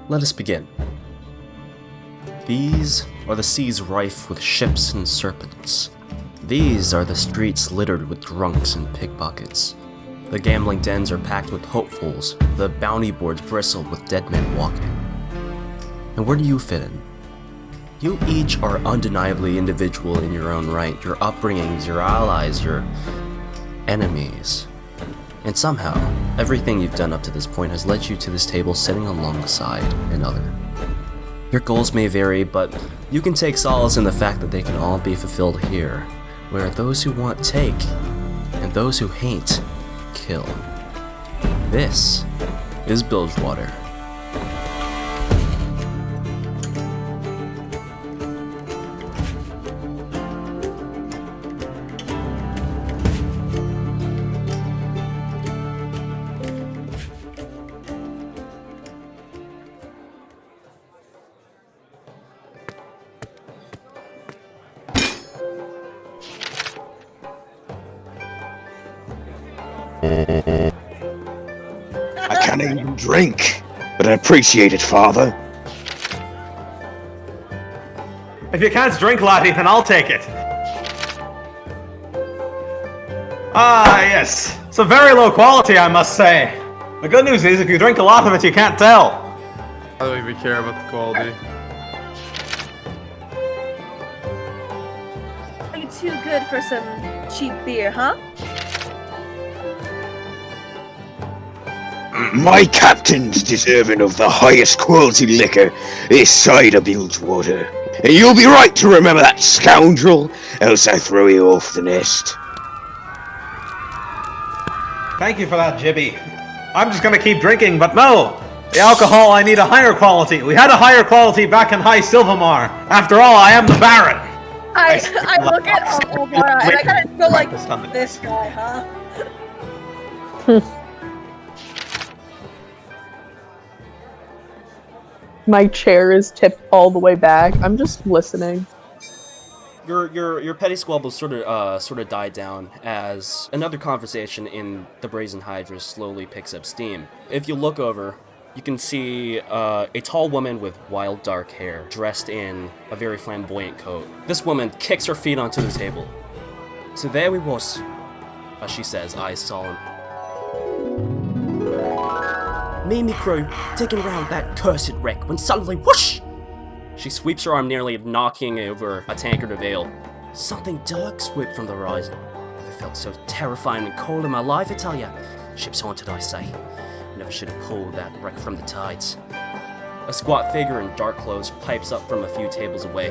Let us begin. These are the seas rife with ships and serpents. These are the streets littered with drunks and pickpockets. The gambling dens are packed with hopefuls, the bounty boards bristle with dead men walking. And where do you fit in? You each are undeniably individual in your own right, your upbringings, your allies, your enemies. And somehow, everything you've done up to this point has led you to this table sitting alongside another. Your goals may vary, but you can take solace in the fact that they can all be fulfilled here, where those who want take, and those who hate, kill. This is Bilgewater. I can't even drink, but I appreciate it, Father. If you can't drink, laddie, then I'll take it. Ah, yes. It's a very low quality, I must say. The good news is, if you drink a lot of it, you can't tell. I don't even care about the quality. Are you too good for some cheap beer, huh? My captain's deserving of the highest quality liquor this side of Bilgewater. And you'll be right to remember that scoundrel, else I throw you off the nest. Thank you for that, Jibby. I'm just gonna keep drinking, but no! The alcohol, I need a higher quality. We had a higher quality back in High Silvermar. After all, I am the Baron. I look at Olvara and I kind of go like, this guy, huh? My chair is tipped all the way back. I'm just listening. Your petty squabbles sort of die down as another conversation in the Brazen Hydra slowly picks up steam. If you look over, you can see a tall woman with wild dark hair, dressed in a very flamboyant coat. This woman kicks her feet onto the table. So there we was, she says, eyes solemn. Me and me crew digging around that cursed wreck when suddenly, whoosh! She sweeps her arm, nearly knocking over a tankard of ale. Something dark swooped from the horizon. Never felt so terrifying and cold in my life, I tell ya. Ship's haunted, I say. Never should have pulled that wreck from the tides. A squat figure in dark clothes pipes up from a few tables away.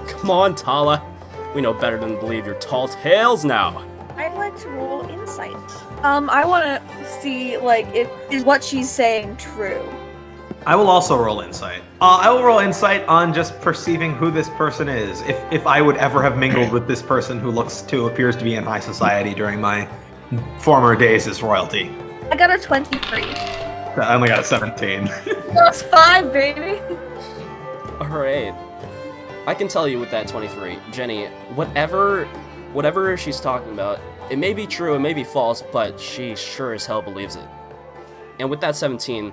Come on, Tala. We know better than to believe your tall tales now. I'd like to roll insight. I want to see, like, is what she's saying true? I will also roll insight. I will roll insight on just perceiving who this person is. If I would ever have mingled with this person who appears to be in high society during my former days as royalty. I got a 23. I only got a 17. Plus 5, baby! Alright. I can tell you with that 23, Jenny, whatever she's talking about, it may be true, it may be false, but she sure as hell believes it. And with that 17,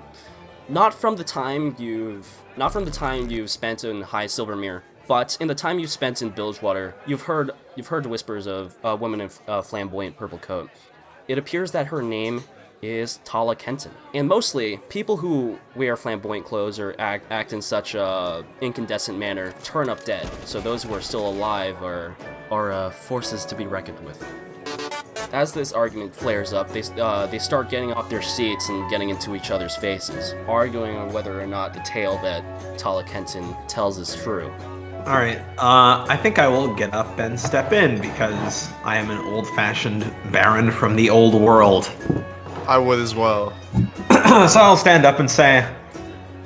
not from the time you've spent in High Silvermere, but in the time you've spent in Bilgewater, you've heard whispers of a woman in a flamboyant purple coat. It appears that her name is Tala Kenton. And mostly, people who wear flamboyant clothes or act in such a incandescent manner turn up dead. So those who are still alive are forces to be reckoned with. As this argument flares up, they start getting off their seats and getting into each other's faces, arguing on whether or not the tale that Tala Kenton tells is true. Alright, I think I will get up and step in because I am an old-fashioned baron from the old world. I would as well. So I'll stand up and say,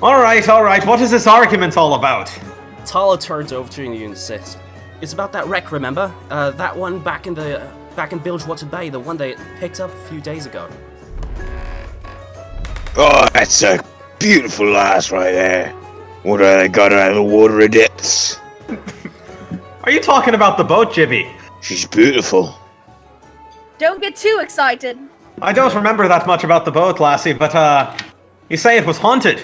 Alright, what is this argument all about? Tala turns over to you and says, "It's about that wreck, remember? That one back in Bilgewater Bay, the one they picked up a few days ago." Oh, that's a beautiful lass right there. What I got out of the watery depths. Are you talking about the boat, Jibby? She's beautiful. Don't get too excited. I don't remember that much about the boat, lassie, but, you say it was haunted.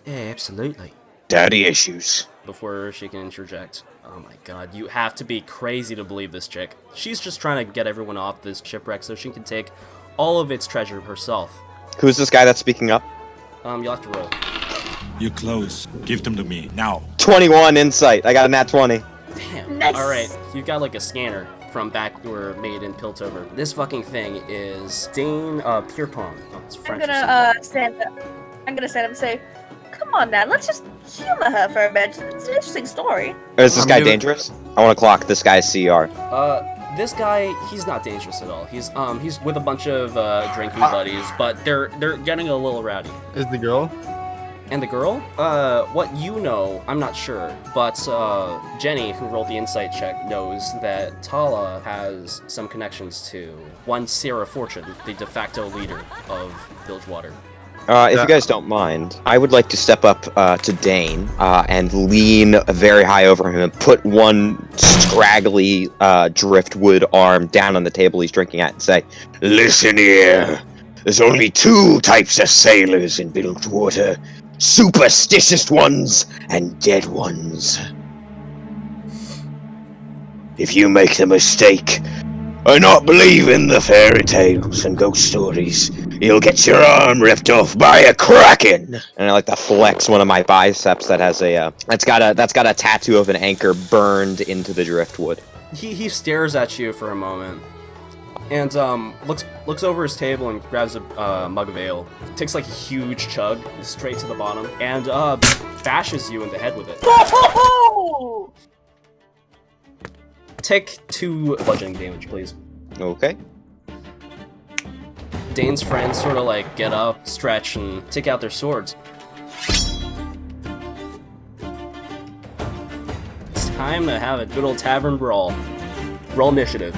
Yeah, absolutely. Daddy issues. Before she can interject. Oh my god, you have to be crazy to believe this chick. She's just trying to get everyone off this shipwreck so she can take all of its treasure herself. Who's this guy that's speaking up? You'll have to roll. You're close. Give them to me, now. 21 insight. I got a nat 20. Damn. Nice. Alright, you've got like a scanner from back where Maid in Piltover. This fucking thing is Dane Pierpont. Oh, it's I'm French. or gonna something. stand up. I'm gonna stand up and say, "Come on, now, let's just humor her for a bit. It's an interesting story." Is this I'm guy doing- dangerous? I want to clock this guy's CR. This guy, he's not dangerous at all. He's with a bunch of drinking buddies, but they're getting a little rowdy. Is the girl? And the girl? What you know, I'm not sure, but Jenny, who rolled the insight check, knows that Tala has some connections to one Sarah Fortune, the de facto leader of Bilgewater. If you guys don't mind, I would like to step up to Dane and lean very high over him and put one scraggly driftwood arm down on the table he's drinking at and say, Listen here. There's only two types of sailors in Bilgewater. Superstitious ones and dead ones. If you make the mistake of not believing the fairy tales and ghost stories, you'll get your arm ripped off by a kraken. and I like to flex one of my biceps that has a that's got a tattoo of an anchor burned into the driftwood. He stares at you for a moment, and looks over his table and grabs a mug of ale. Takes like a huge chug straight to the bottom, and bashes you in the head with it. Oh! Take 2 bludgeoning damage, please. Okay. Dane's friends sort of like get up, stretch, and take out their swords. It's time to have a good old tavern brawl. Roll initiative.